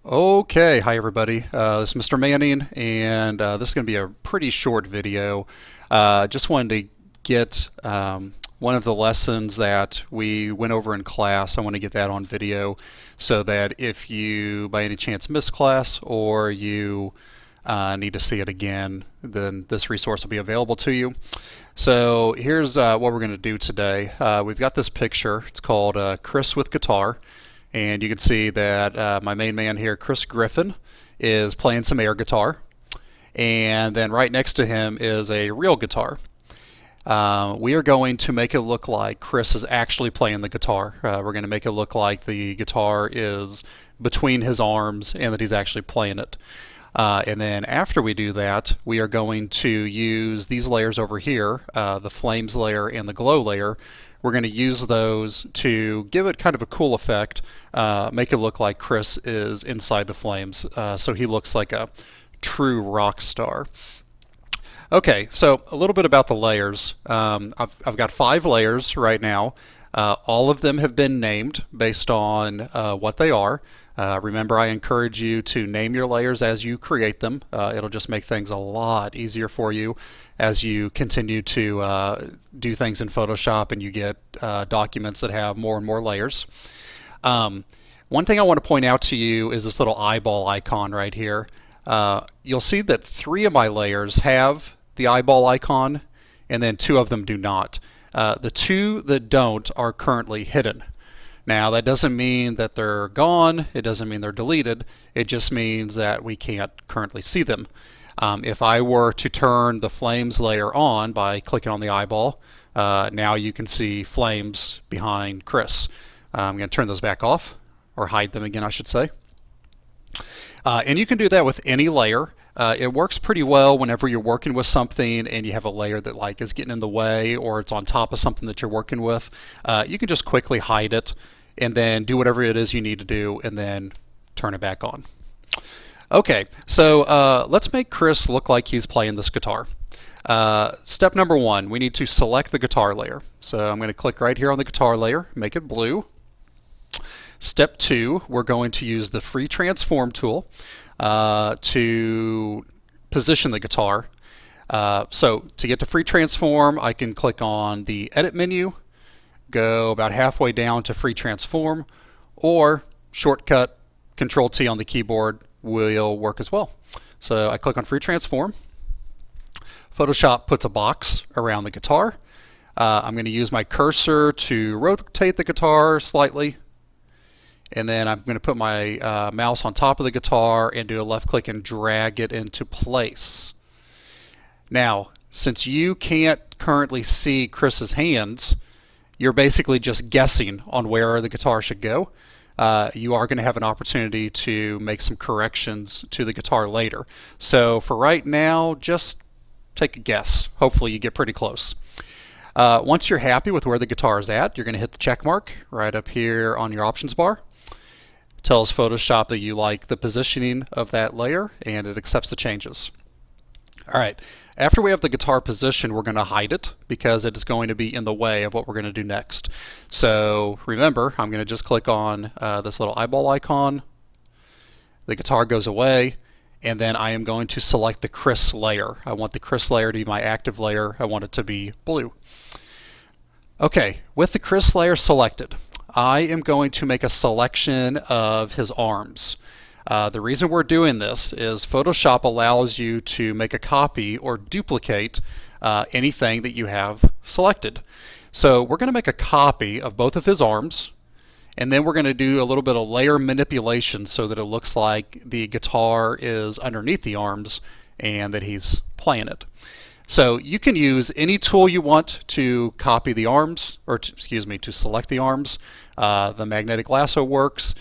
Okay, hi everybody. This is Mr. Manning, and this is going to be a pretty short video. Just wanted to get one of the lessons that we went over in class. I want to get that on video so that if you by any chance miss class or you need to see it again, then this resource will be available to you. So here's what we're going to do today. We've got this picture. It's called Chris with Guitar. And you can see that my main man here, Chris Griffin, is playing some air guitar. And then right next to him is a real guitar. We are going to make it look like Chris is actually playing the guitar. We're going to make it look like the guitar is between his arms and that he's actually playing it. And then after we do that, we are going to use these layers over here, the flames layer and the glow layer. We're going to use those to give it kind of a cool effect, make it look like Chris is inside the flames, so he looks like a true rock star. Okay, so a little bit about the layers. I've got 5 layers right now. All of them have been named based on what they are. Remember, I encourage you to name your layers as you create them. It'll just make things a lot easier for you as you continue to do things in Photoshop and you get documents that have more and more layers. One thing I want to point out to you is this little eyeball icon right here. You'll see that 3 of my layers have the eyeball icon and then 2 of them do not. The 2 that don't are currently hidden. Now, that doesn't mean that they're gone. It doesn't mean they're deleted. It just means that we can't currently see them. If I were to turn the flames layer on by clicking on the eyeball, now you can see flames behind Chris. I'm going to turn those back off, or hide them again, I should say. And you can do that with any layer. It works pretty well whenever you're working with something and you have a layer that like is getting in the way or it's on top of something that you're working with. You can just quickly hide it and then do whatever it is you need to do and then turn it back on. Okay, so let's make Chris look like he's playing this guitar. Step number 1, we need to select the guitar layer. So I'm going to click right here on the guitar layer, make it blue. Step 2, we're going to use the free transform tool to position the guitar. So to get to free transform, I can click on the edit menu, go about halfway down to free transform, or shortcut Control T on the keyboard will work as well. So I click on free transform. Photoshop puts a box around the guitar. I'm going to use my cursor to rotate the guitar slightly. And then I'm going to put my mouse on top of the guitar and do a left click and drag it into place. Now, since you can't currently see Chris's hands, you're basically just guessing on where the guitar should go. You are going to have an opportunity to make some corrections to the guitar later. So for right now, just take a guess. Hopefully you get pretty close. Once you're happy with where the guitar is at, you're going to hit the check mark right up here on your options bar. It tells Photoshop that you like the positioning of that layer and it accepts the changes. All right, after we have the guitar position, we're going to hide it because it is going to be in the way of what we're going to do next. So remember, I'm going to just click on this little eyeball icon. The guitar goes away, and then I am going to select the Chris layer. I want the Chris layer to be my active layer. I want it to be blue. Okay, with the Chris layer selected, I am going to make a selection of his arms. The reason we're doing this is Photoshop allows you to make a copy or duplicate anything that you have selected. So we're going to make a copy of both of his arms, and then we're going to do a little bit of layer manipulation so that it looks like the guitar is underneath the arms and that he's playing it. So you can use any tool you want to copy the arms, or to select the arms. The magnetic lasso works.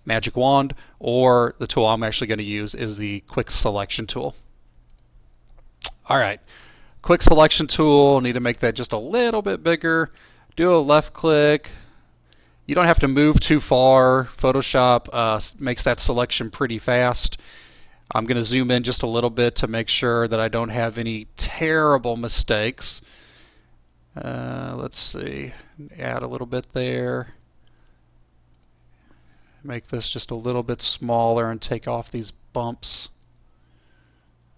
Magic wand, or the tool I'm actually going to use is the quick selection tool. All right, quick selection tool, need to make that just a little bit bigger. Do a left click. You don't have to move too far. Photoshop makes that selection pretty fast. I'm going to zoom in just a little bit to make sure that I don't have any terrible mistakes. Let's see, add a little bit there. Make this just a little bit smaller and take off these bumps.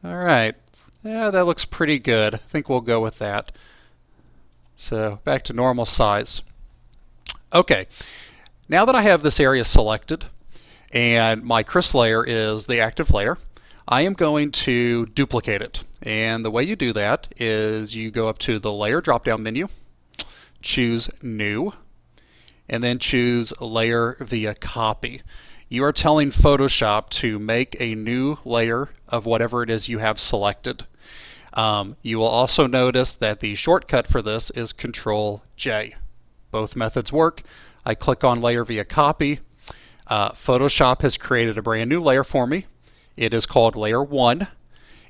All right. Yeah, that looks pretty good. I think we'll go with that. So back to normal size. Okay. Now that I have this area selected and my Kriss layer is the active layer, I am going to duplicate it. And the way you do that is you go up to the Layer drop-down menu, choose New, and then choose Layer via Copy. You are telling Photoshop to make a new layer of whatever it is you have selected. You will also notice that the shortcut for this is Control J. Both methods work. I click on Layer via Copy. Photoshop has created a brand new layer for me. It is called Layer 1.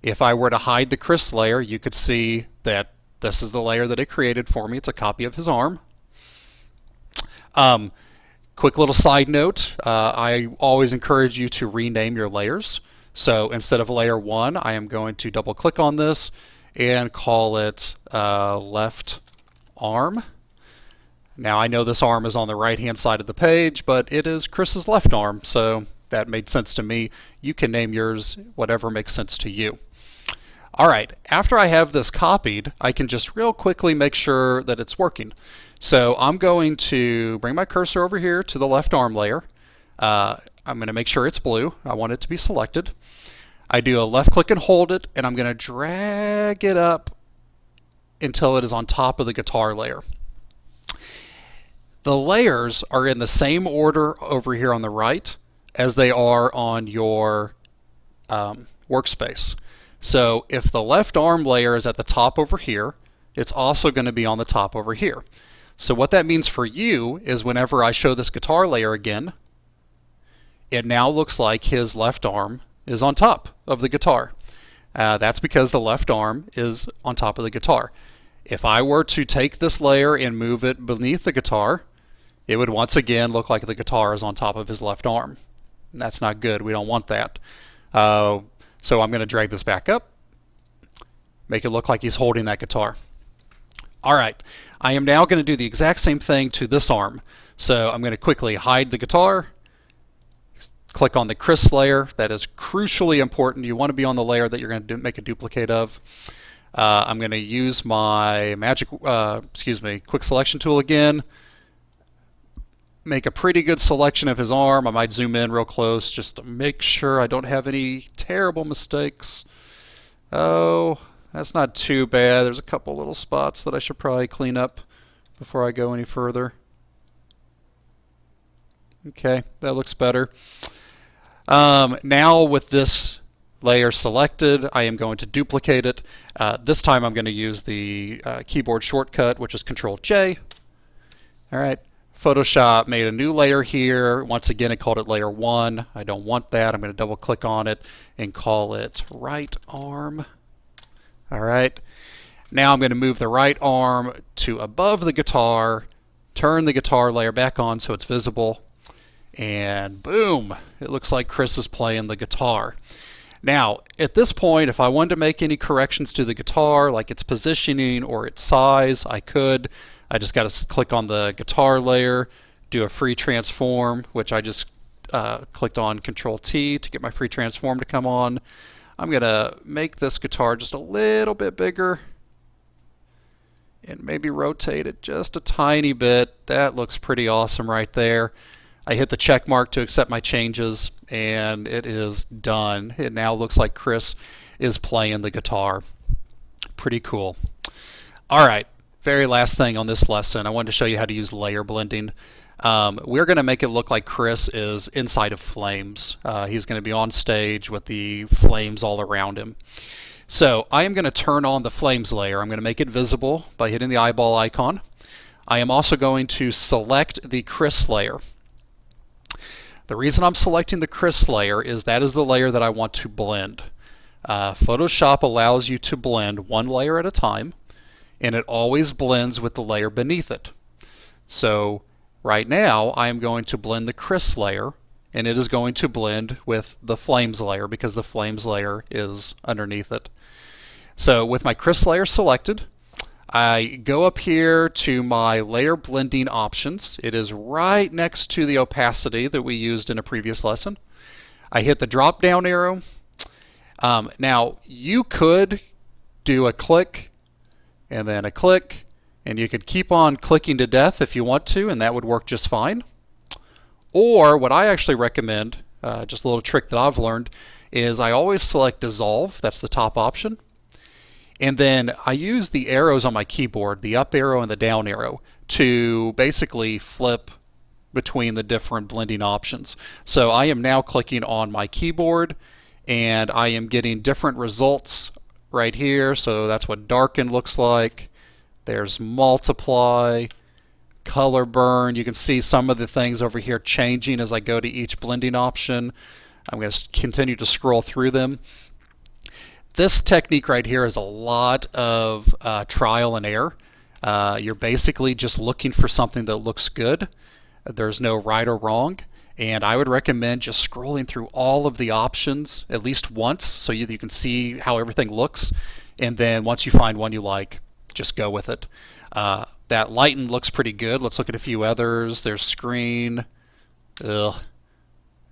If I were to hide the Kriss layer, you could see that this is the layer that it created for me. It's a copy of his arm. Quick little side note, I always encourage you to rename your layers. So instead of Layer 1, I am going to double click on this and call it left arm. Now I know this arm is on the right hand side of the page, but it is Kriss's left arm, so that made sense to me. You can name yours whatever makes sense to you. All right, after I have this copied, I can just real quickly make sure that it's working. So I'm going to bring my cursor over here to the left arm layer. I'm going to make sure it's blue. I want it to be selected. I do a left click and hold it, and I'm going to drag it up until it is on top of the guitar layer. The layers are in the same order over here on the right as they are on your workspace. So if the left arm layer is at the top over here, it's also going to be on the top over here. So what that means for you is whenever I show this guitar layer again, it now looks like his left arm is on top of the guitar. That's because the left arm is on top of the guitar. If I were to take this layer and move it beneath the guitar, it would once again look like the guitar is on top of his left arm. That's not good. We don't want that. So I'm going to drag this back up, make it look like he's holding that guitar. All right, I am now going to do the exact same thing to this arm. So I'm going to quickly hide the guitar, click on the Kriss layer. That is crucially important. You want to be on the layer that you're going to make a duplicate of. I'm going to use my quick selection tool again. Make a pretty good selection of his arm. I might zoom in real close just to make sure I don't have any terrible mistakes. Oh, that's not too bad. There's a couple little spots that I should probably clean up before I go any further. Okay, that looks better. Now with this layer selected, I am going to duplicate it. This time I'm going to use the keyboard shortcut, which is Control J. All right. Photoshop made a new layer here. Once again, it called it Layer 1. I don't want that. I'm going to double click on it and call it right arm. All right. Now I'm going to move the right arm to above the guitar, turn the guitar layer back on so it's visible, and boom, it looks like Kriss is playing the guitar. Now, at this point, if I wanted to make any corrections to the guitar, like its positioning or its size, I could. I just got to click on the guitar layer, do a free transform, which I just clicked on Control T to get my free transform to come on. I'm going to make this guitar just a little bit bigger and maybe rotate it just a tiny bit. That looks pretty awesome right there. I hit the check mark to accept my changes, and it is done. It now looks like Kriss is playing the guitar. Pretty cool. All right, very last thing on this lesson, I wanted to show you how to use layer blending. We're going to make it look like Kriss is inside of flames. He's going to be on stage with the flames all around him. So I am going to turn on the flames layer. I'm going to make it visible by hitting the eyeball icon. I am also going to select the Kriss layer. The reason I'm selecting the Kriss layer is that is the layer that I want to blend. Photoshop allows you to blend one layer at a time, and it always blends with the layer beneath it. So right now I am going to blend the Kriss layer, and it is going to blend with the flames layer because the flames layer is underneath it. So with my Kriss layer selected, I go up here to my layer blending options. It is right next to the opacity that we used in a previous lesson. I hit the drop down arrow. Now you could do a click and then a click, and you could keep on clicking to death if you want to, and that would work just fine. Or what I actually recommend, just a little trick that I've learned, is I always select dissolve. That's the top option. And then I use the arrows on my keyboard, the up arrow and the down arrow, to basically flip between the different blending options. So I am now clicking on my keyboard and I am getting different results right here. So that's what darken looks like. There's multiply, color burn. You can see some of the things over here changing as I go to each blending option. I'm going to continue to scroll through them. This technique right here is a lot of trial and error. You're basically just looking for something that looks good. There's no right or wrong. And I would recommend just scrolling through all of the options at least once so you can see how everything looks. And then once you find one you like, just go with it. That lighten looks pretty good. Let's look at a few others. There's screen. Ugh.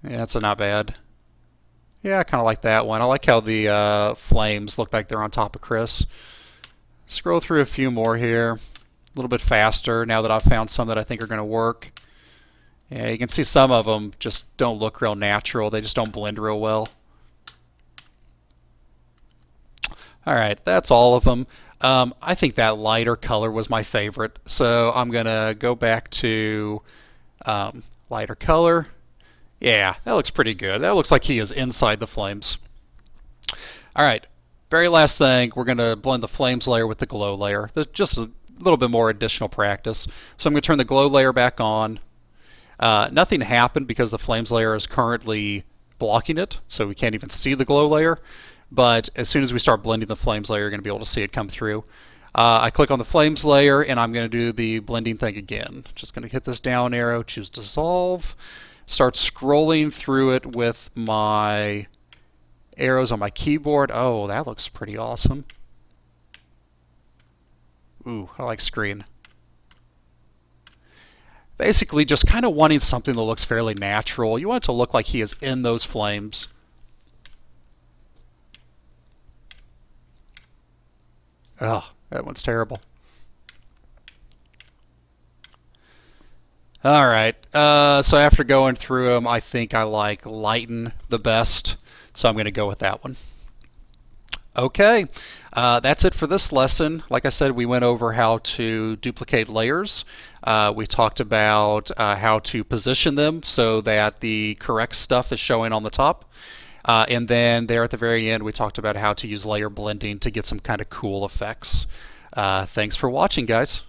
Yeah, that's not bad. Yeah, I kind of like that one. I like how the flames look like they're on top of Chris. Scroll through a few more here. A little bit faster now that I've found some that I think are going to work. Yeah, you can see some of them just don't look real natural. They just don't blend real well. Alright, that's all of them. I think that lighter color was my favorite. So I'm going to go back to lighter color. Yeah, that looks pretty good. That looks like he is inside the flames. Alright, very last thing, we're going to blend the flames layer with the glow layer. Just a little bit more additional practice. So I'm going to turn the glow layer back on. Nothing happened because the flames layer is currently blocking it, so we can't even see the glow layer. But as soon as we start blending the flames layer, you're going to be able to see it come through. I click on the flames layer, and I'm going to do the blending thing again. Just going to hit this down arrow, choose dissolve, start scrolling through it with my arrows on my keyboard. Oh, that looks pretty awesome. Ooh, I like screen. Basically just kind of wanting something that looks fairly natural. You want it to look like he is in those flames. Ugh, that one's terrible. Alright, so after going through them, I think I like lighten the best, so I'm going to go with that one. Okay, that's it for this lesson. Like I said, we went over how to duplicate layers. We talked about how to position them so that the correct stuff is showing on the top. And then there at the very end, we talked about how to use layer blending to get some kind of cool effects. Thanks for watching, guys.